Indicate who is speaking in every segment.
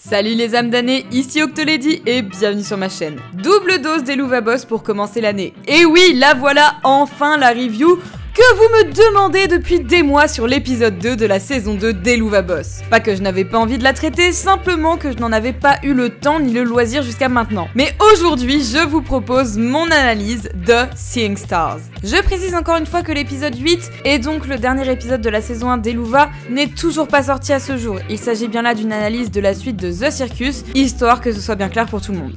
Speaker 1: Salut les âmes damnées, ici Octolady et bienvenue sur ma chaîne. Double dose d'Helluva Boss pour commencer l'année. Et oui, la voilà enfin la review que vous me demandez depuis des mois sur l'épisode 2 de la saison 2 d'Helluva Boss. Pas que je n'avais pas envie de la traiter, simplement que je n'en avais pas eu le temps ni le loisir jusqu'à maintenant. Mais aujourd'hui, je vous propose mon analyse de Seeing Stars. Je précise encore une fois que l'épisode 8, et donc le dernier épisode de la saison 1 d'Helluva, n'est toujours pas sorti à ce jour. Il s'agit bien là d'une analyse de la suite de The Circus, histoire que ce soit bien clair pour tout le monde.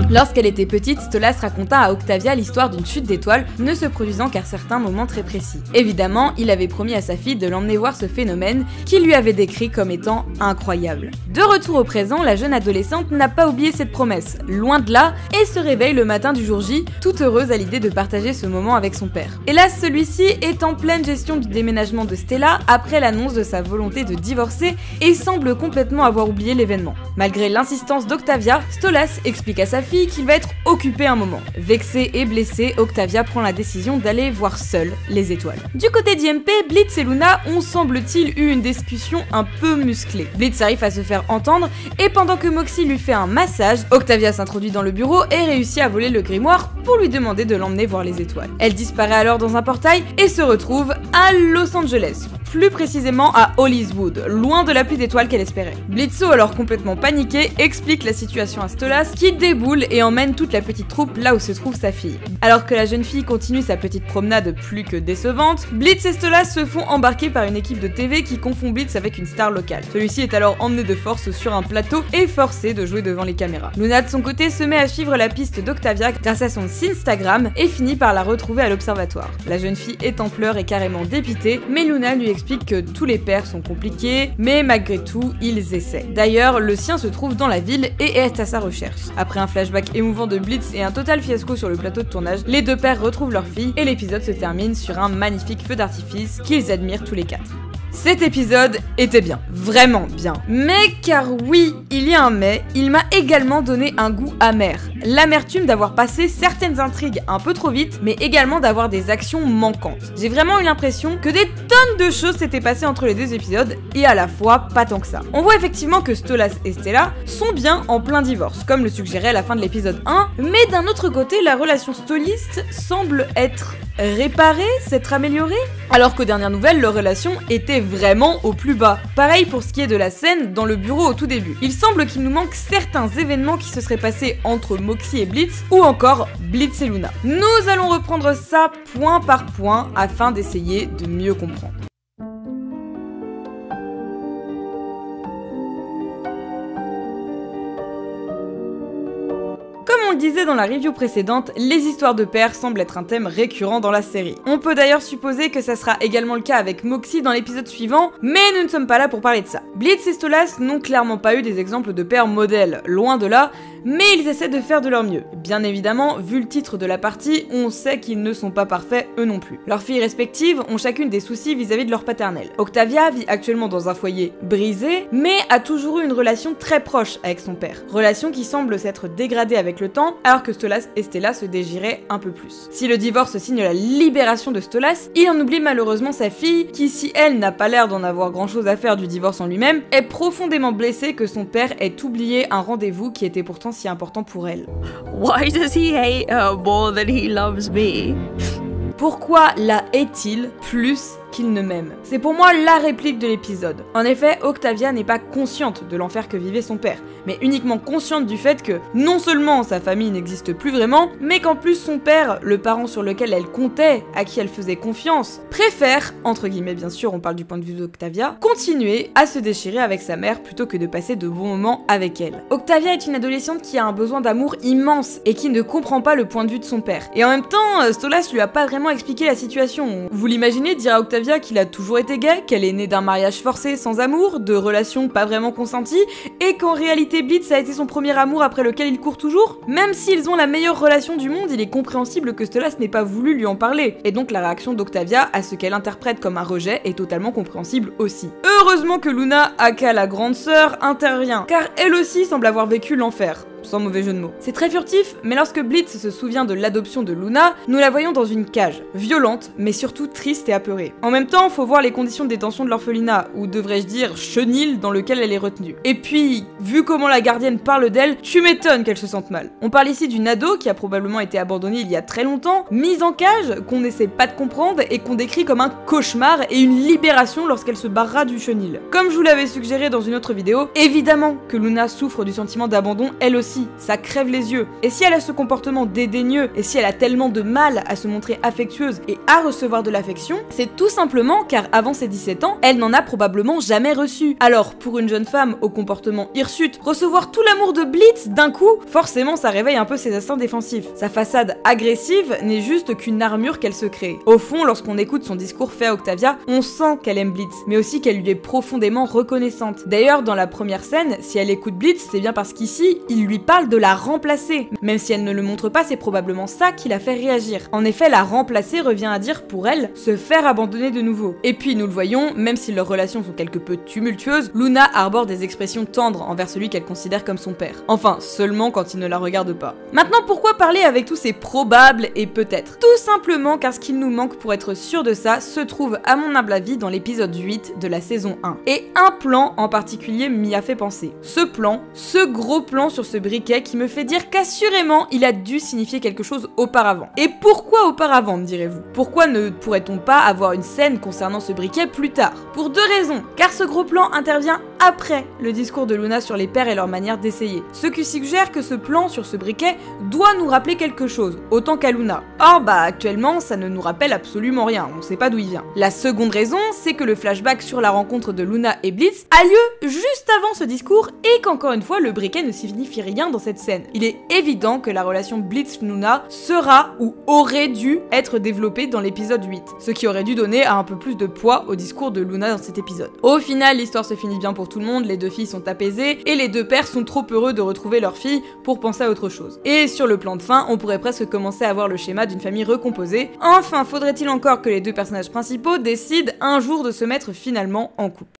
Speaker 1: Lorsqu'elle était petite, Stolas raconta à Octavia l'histoire d'une chute d'étoiles ne se produisant qu'à certains moments très précis. Évidemment, il avait promis à sa fille de l'emmener voir ce phénomène qu'il lui avait décrit comme étant incroyable. De retour au présent, la jeune adolescente n'a pas oublié cette promesse, loin de là, et se réveille le matin du jour J, toute heureuse à l'idée de partager ce moment avec son père. Hélas, celui-ci est en pleine gestion du déménagement de Stella après l'annonce de sa volonté de divorcer et semble complètement avoir oublié l'événement. Malgré l'insistance d'Octavia, Stolas explique à sa fille qu'il va être occupé un moment. Vexée et blessée, Octavia prend la décision d'aller voir seule les étoiles. Du côté d'IMP, Blitz et Luna ont semble-t-il eu une discussion un peu musclée. Blitz arrive à se faire entendre et pendant que Moxie lui fait un massage, Octavia s'introduit dans le bureau et réussit à voler le grimoire pour lui demander de l'emmener voir les étoiles. Elle disparaît alors dans un portail et se retrouve à Los Angeles. Plus précisément à Hollywood, loin de la pluie d'étoiles qu'elle espérait. Blitzo, alors complètement paniqué, explique la situation à Stolas qui déboule et emmène toute la petite troupe là où se trouve sa fille. Alors que la jeune fille continue sa petite promenade plus que décevante, Blitz et Stolas se font embarquer par une équipe de TV qui confond Blitz avec une star locale. Celui-ci est alors emmené de force sur un plateau et forcé de jouer devant les caméras. Luna de son côté se met à suivre la piste d'Octavia grâce à son Instagram et finit par la retrouver à l'observatoire. La jeune fille est en pleurs et carrément dépitée, mais Luna lui explique que tous les pères sont compliqués, mais malgré tout, ils essaient. D'ailleurs, le sien se trouve dans la ville et est à sa recherche. Après un flashback émouvant de Blitz et un total fiasco sur le plateau de tournage, les deux pères retrouvent leur fille et l'épisode se termine sur un magnifique feu d'artifice qu'ils admirent tous les quatre. Cet épisode était bien, vraiment bien. Mais car oui, il y a un mais, il m'a également donné un goût amer. L'amertume d'avoir passé certaines intrigues un peu trop vite, mais également d'avoir des actions manquantes. J'ai vraiment eu l'impression que des tonnes de choses s'étaient passées entre les deux épisodes, et à la fois pas tant que ça. On voit effectivement que Stolas et Stella sont bien en plein divorce, comme le suggérait à la fin de l'épisode 1, mais d'un autre côté, la relation stoliste semble être réparée, s'être améliorée, alors qu'aux dernières nouvelles, leur relation était vraiment au plus bas. Pareil pour ce qui est de la scène dans le bureau au tout début. Il semble qu'il nous manque certains événements qui se seraient passés entre Moxie et Blitz, ou encore Blitz et Luna. Nous allons reprendre ça point par point afin d'essayer de mieux comprendre. Comme on le disait dans la review précédente, les histoires de pères semblent être un thème récurrent dans la série. On peut d'ailleurs supposer que ça sera également le cas avec Moxie dans l'épisode suivant, mais nous ne sommes pas là pour parler de ça. Blitz et Stolas n'ont clairement pas eu des exemples de pères modèles, loin de là, mais ils essaient de faire de leur mieux. Bien évidemment, vu le titre de la partie, on sait qu'ils ne sont pas parfaits eux non plus. Leurs filles respectives ont chacune des soucis vis-à-vis de leur paternel. Octavia vit actuellement dans un foyer brisé, mais a toujours eu une relation très proche avec son père. Relation qui semble s'être dégradée avec le temps, alors que Stolas et Stella se dégiraient un peu plus. Si le divorce signe la libération de Stolas, il en oublie malheureusement sa fille, qui si elle n'a pas l'air d'en avoir grand chose à faire du divorce en lui-même, est profondément blessée que son père ait oublié un rendez-vous qui était pourtant si important pour elle.
Speaker 2: Why does he hate her more than he loves me?
Speaker 1: Pourquoi la hait-il plus qu'il ne m'aime? C'est pour moi la réplique de l'épisode. En effet, Octavia n'est pas consciente de l'enfer que vivait son père, mais uniquement consciente du fait que non seulement sa famille n'existe plus vraiment, mais qu'en plus son père, le parent sur lequel elle comptait, à qui elle faisait confiance, préfère, entre guillemets bien sûr, on parle du point de vue d'Octavia, continuer à se déchirer avec sa mère plutôt que de passer de bons moments avec elle. Octavia est une adolescente qui a un besoin d'amour immense et qui ne comprend pas le point de vue de son père. Et en même temps, Stolas lui a pas vraiment expliqué la situation. Vous l'imaginez dire à Octavia qu'il a toujours été gay, qu'elle est née d'un mariage forcé sans amour, de relations pas vraiment consenties, et qu'en réalité Blitz a été son premier amour après lequel il court toujours? Même s'ils ont la meilleure relation du monde, il est compréhensible que Stolas n'ait pas voulu lui en parler, et donc la réaction d'Octavia à ce qu'elle interprète comme un rejet est totalement compréhensible aussi. Heureusement que Luna, aka la grande sœur, intervient, car elle aussi semble avoir vécu l'enfer. sans mauvais jeu de mots. C'est très furtif, mais lorsque Blitz se souvient de l'adoption de Luna, nous la voyons dans une cage, violente, mais surtout triste et apeurée. En même temps, faut voir les conditions de détention de l'orphelinat, ou devrais-je dire chenil, dans lequel elle est retenue. Et puis, vu comment la gardienne parle d'elle, tu m'étonnes qu'elle se sente mal. On parle ici d'une ado qui a probablement été abandonnée il y a très longtemps, mise en cage, qu'on n'essaie pas de comprendre et qu'on décrit comme un cauchemar et une libération lorsqu'elle se barrera du chenil. Comme je vous l'avais suggéré dans une autre vidéo, évidemment que Luna souffre du sentiment d'abandon elle aussi, ça crève les yeux. Et si elle a ce comportement dédaigneux, et si elle a tellement de mal à se montrer affectueuse et à recevoir de l'affection, c'est tout simplement car avant ses 17 ans, elle n'en a probablement jamais reçu. Alors, pour une jeune femme au comportement hirsute, recevoir tout l'amour de Blitz d'un coup, forcément ça réveille un peu ses instincts défensifs. Sa façade agressive n'est juste qu'une armure qu'elle se crée. Au fond, lorsqu'on écoute son discours fait à Octavia, on sent qu'elle aime Blitz, mais aussi qu'elle lui est profondément reconnaissante. D'ailleurs, dans la première scène, si elle écoute Blitz, c'est bien parce qu'ici, il lui parle de la remplacer. Même si elle ne le montre pas, c'est probablement ça qui la fait réagir. En effet, la remplacer revient à dire pour elle, se faire abandonner de nouveau. Et puis nous le voyons, même si leurs relations sont quelque peu tumultueuses, Luna arbore des expressions tendres envers celui qu'elle considère comme son père. Enfin, seulement quand il ne la regarde pas. Maintenant, pourquoi parler avec tous ces probables et peut-être? Tout simplement car ce qu'il nous manque pour être sûr de ça se trouve, à mon humble avis, dans l'épisode 8 de la saison 1. Et un plan en particulier m'y a fait penser. Ce plan, ce gros plan sur ce briquet qui me fait dire qu'assurément il a dû signifier quelque chose auparavant. Et pourquoi auparavant, me direz-vous? Pourquoi ne pourrait-on pas avoir une scène concernant ce briquet plus tard? Pour deux raisons. Car ce gros plan intervient après le discours de Luna sur les pères et leur manière d'essayer. Ce qui suggère que ce plan sur ce briquet doit nous rappeler quelque chose, autant qu'à Luna. Or, actuellement, ça ne nous rappelle absolument rien, on sait pas d'où il vient. La seconde raison, c'est que le flashback sur la rencontre de Luna et Blitz a lieu juste avant ce discours et qu'encore une fois, le briquet ne signifie rien dans cette scène. Il est évident que la relation Blitz-Luna sera ou aurait dû être développée dans l'épisode 8, ce qui aurait dû donner un peu plus de poids au discours de Luna dans cet épisode. Au final, l'histoire se finit bien pour tout le monde, les deux filles sont apaisées et les deux pères sont trop heureux de retrouver leur fille pour penser à autre chose. Et sur le plan de fin, on pourrait presque commencer à voir le schéma d'une famille recomposée. Enfin, faudrait-il encore que les deux personnages principaux décident un jour de se mettre finalement en couple.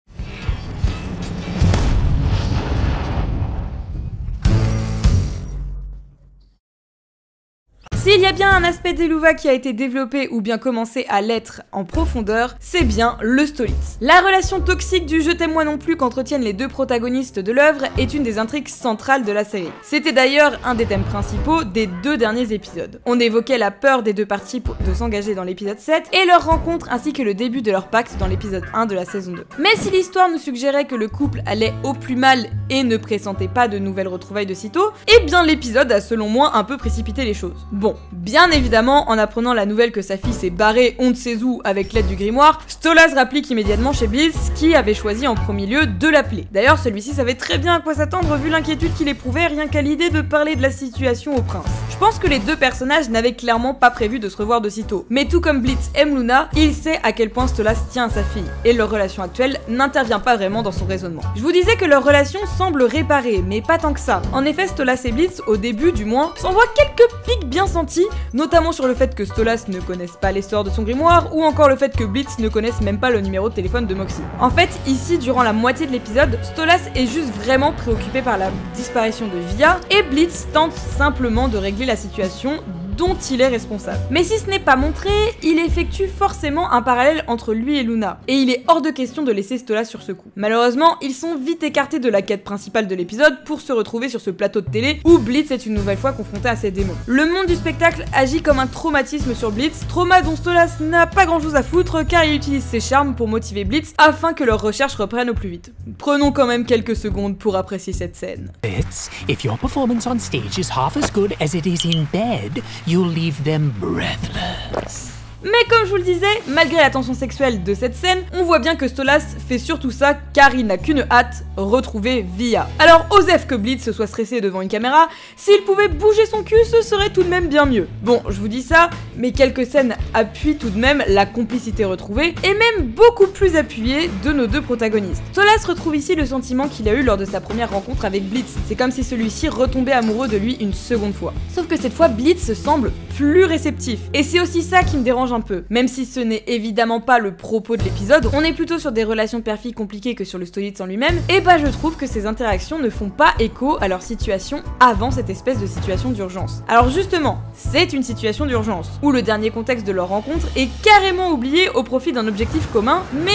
Speaker 1: S'il y a bien un aspect d'Helluva qui a été développé ou bien commencé à l'être en profondeur, c'est bien le Stolitz. La relation toxique du « je t'aime moi non plus » qu'entretiennent les deux protagonistes de l'œuvre est une des intrigues centrales de la série. C'était d'ailleurs un des thèmes principaux des deux derniers épisodes. On évoquait la peur des deux parties de s'engager dans l'épisode 7 et leur rencontre ainsi que le début de leur pacte dans l'épisode 1 de la saison 2. Mais si l'histoire nous suggérait que le couple allait au plus mal et ne pressentait pas de nouvelles retrouvailles de sitôt, eh bien l'épisode a selon moi un peu précipité les choses. Bon, bien évidemment, en apprenant la nouvelle que sa fille s'est barrée on ne sait où avec l'aide du grimoire, Stolas rapplique immédiatement chez Blitz qui avait choisi en premier lieu de l'appeler. D'ailleurs, celui-ci savait très bien à quoi s'attendre vu l'inquiétude qu'il éprouvait rien qu'à l'idée de parler de la situation au prince. Je pense que les deux personnages n'avaient clairement pas prévu de se revoir de sitôt. Mais tout comme Blitz aime Luna, il sait à quel point Stolas tient à sa fille, et leur relation actuelle n'intervient pas vraiment dans son raisonnement. Je vous disais que leur relation semble réparée, mais pas tant que ça. En effet, Stolas et Blitz, au début du moins, s'envoient quelques pics bien sentis, notamment sur le fait que Stolas ne connaisse pas l'histoire de son grimoire, ou encore le fait que Blitz ne connaisse même pas le numéro de téléphone de Moxie. En fait, ici, durant la moitié de l'épisode, Stolas est juste vraiment préoccupé par la disparition de Via, et Blitz tente simplement de régler la situation dont il est responsable. Mais si ce n'est pas montré, il effectue forcément un parallèle entre lui et Luna, et il est hors de question de laisser Stolas sur ce coup. Malheureusement, ils sont vite écartés de la quête principale de l'épisode pour se retrouver sur ce plateau de télé où Blitz est une nouvelle fois confronté à ses démons. Le monde du spectacle agit comme un traumatisme sur Blitz, trauma dont Stolas n'a pas grand chose à foutre car il utilise ses charmes pour motiver Blitz afin que leurs recherches reprennent au plus vite. Prenons quand même quelques secondes pour apprécier cette scène.
Speaker 3: Blitz, if your performance on stage is half as good as it is in bed, you'll leave them breathless.
Speaker 1: Mais comme je vous le disais, malgré la tension sexuelle de cette scène, on voit bien que Stolas fait surtout ça car il n'a qu'une hâte, retrouver Via. Alors osef que Blitz se soit stressé devant une caméra, s'il pouvait bouger son cul, ce serait tout de même bien mieux. Bon, je vous dis ça, mais quelques scènes appuient tout de même la complicité retrouvée, et même beaucoup plus appuyée de nos deux protagonistes. Stolas retrouve ici le sentiment qu'il a eu lors de sa première rencontre avec Blitz, c'est comme si celui-ci retombait amoureux de lui une seconde fois. Sauf que cette fois, Blitz semble plus réceptif, et c'est aussi ça qui me dérange change un peu. Même si ce n'est évidemment pas le propos de l'épisode, on est plutôt sur des relations père-fille compliquées que sur le Stolitz en lui-même, et bah je trouve que ces interactions ne font pas écho à leur situation avant cette espèce de situation d'urgence. Alors justement, c'est une situation d'urgence, où le dernier contexte de leur rencontre est carrément oublié au profit d'un objectif commun, mais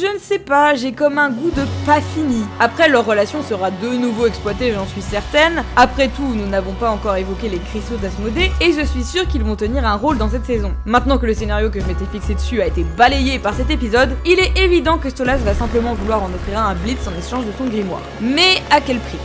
Speaker 1: je ne sais pas, j'ai comme un goût de pas fini. Après, leur relation sera de nouveau exploitée, j'en suis certaine. Après tout, nous n'avons pas encore évoqué les cristaux d'Asmodée, et je suis sûre qu'ils vont tenir un rôle dans cette saison. Maintenant que le scénario que je m'étais fixé dessus a été balayé par cet épisode, il est évident que Stolas va simplement vouloir en offrir un à Blitz en échange de son grimoire. Mais à quel prix ?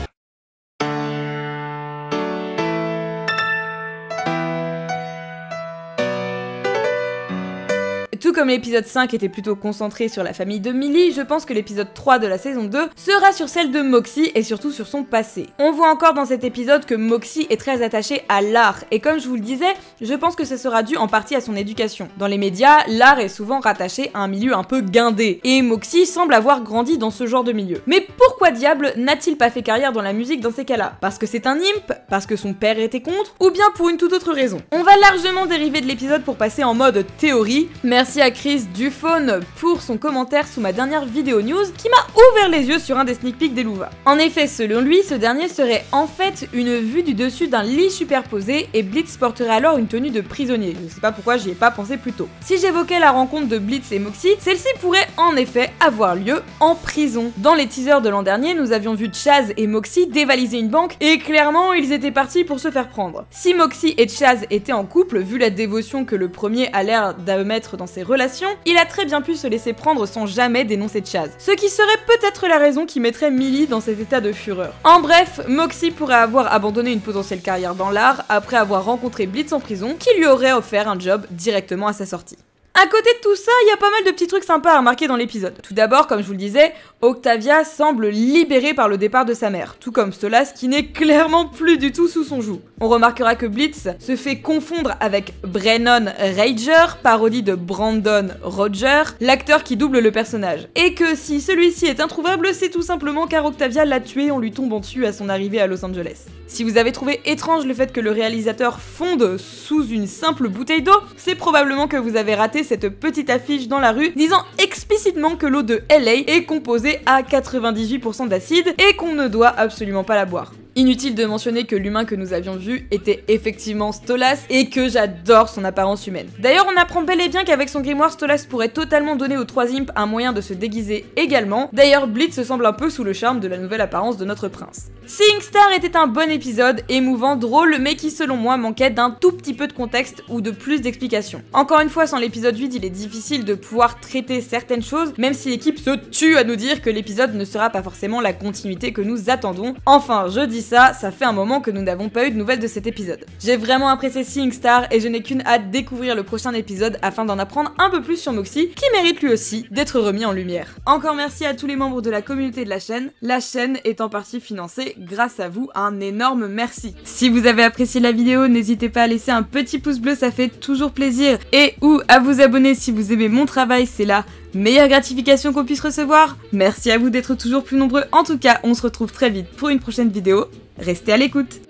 Speaker 1: Tout comme l'épisode 5 était plutôt concentré sur la famille de Millie, je pense que l'épisode 3 de la saison 2 sera sur celle de Moxie et surtout sur son passé. On voit encore dans cet épisode que Moxie est très attachée à l'art, et comme je vous le disais, je pense que ça sera dû en partie à son éducation. Dans les médias, l'art est souvent rattaché à un milieu un peu guindé, et Moxie semble avoir grandi dans ce genre de milieu. Mais pourquoi diable n'a-t-il pas fait carrière dans la musique dans ces cas-là? Parce que c'est un imp? Parce que son père était contre? Ou bien pour une toute autre raison? On va largement dériver de l'épisode pour passer en mode théorie. Merci à Chris Dufaune pour son commentaire sous ma dernière vidéo news qui m'a ouvert les yeux sur un des sneak peeks d'Helluva. En effet, selon lui, ce dernier serait en fait une vue du dessus d'un lit superposé et Blitz porterait alors une tenue de prisonnier. Je sais pas pourquoi j'y ai pas pensé plus tôt. Si j'évoquais la rencontre de Blitz et Moxie, celle-ci pourrait en effet avoir lieu en prison. Dans les teasers de l'an dernier, nous avions vu Chaz et Moxie dévaliser une banque et clairement ils étaient partis pour se faire prendre. Si Moxie et Chaz étaient en couple, vu la dévotion que le premier a l'air d'émettre dans ses relations, il a très bien pu se laisser prendre sans jamais dénoncer Chaz. Ce qui serait peut-être la raison qui mettrait Millie dans cet état de fureur. En bref, Moxie pourrait avoir abandonné une potentielle carrière dans l'art après avoir rencontré Blitz en prison qui lui aurait offert un job directement à sa sortie. À côté de tout ça, il y a pas mal de petits trucs sympas à remarquer dans l'épisode. Tout d'abord, comme je vous le disais, Octavia semble libérée par le départ de sa mère, tout comme Stolas qui n'est clairement plus du tout sous son joug. On remarquera que Blitz se fait confondre avec Brennan Rager, parodie de Brandon Roger, l'acteur qui double le personnage. Et que si celui-ci est introuvable, c'est tout simplement car Octavia l'a tué en lui tombant dessus à son arrivée à Los Angeles. Si vous avez trouvé étrange le fait que le réalisateur fonde sous une simple bouteille d'eau, c'est probablement que vous avez raté cette petite affiche dans la rue disant explicitement que l'eau de LA est composée à 98% d'acide et qu'on ne doit absolument pas la boire. Inutile de mentionner que l'humain que nous avions vu était effectivement Stolas et que j'adore son apparence humaine. D'ailleurs, on apprend bel et bien qu'avec son grimoire, Stolas pourrait totalement donner aux 3 imps un moyen de se déguiser également. D'ailleurs, Blitz semble un peu sous le charme de la nouvelle apparence de notre prince. Seeing Star était un bon épisode, émouvant, drôle, mais qui selon moi manquait d'un tout petit peu de contexte ou de plus d'explications. Encore une fois, sans l'épisode 8, il est difficile de pouvoir traiter certaines choses, même si l'équipe se tue à nous dire que l'épisode ne sera pas forcément la continuité que nous attendons. Enfin, je dis ça fait un moment que nous n'avons pas eu de nouvelles de cet épisode. J'ai vraiment apprécié Seeing Star et je n'ai qu'une hâte de découvrir le prochain épisode afin d'en apprendre un peu plus sur Moxie, qui mérite lui aussi d'être remis en lumière. Encore merci à tous les membres de la communauté de la chaîne est en partie financée grâce à vous, un énorme merci. Si vous avez apprécié la vidéo, n'hésitez pas à laisser un petit pouce bleu, ça fait toujours plaisir, et ou à vous abonner si vous aimez mon travail, c'est la meilleure gratification qu'on puisse recevoir. Merci à vous d'être toujours plus nombreux. En tout cas, on se retrouve très vite pour une prochaine vidéo. Restez à l'écoute.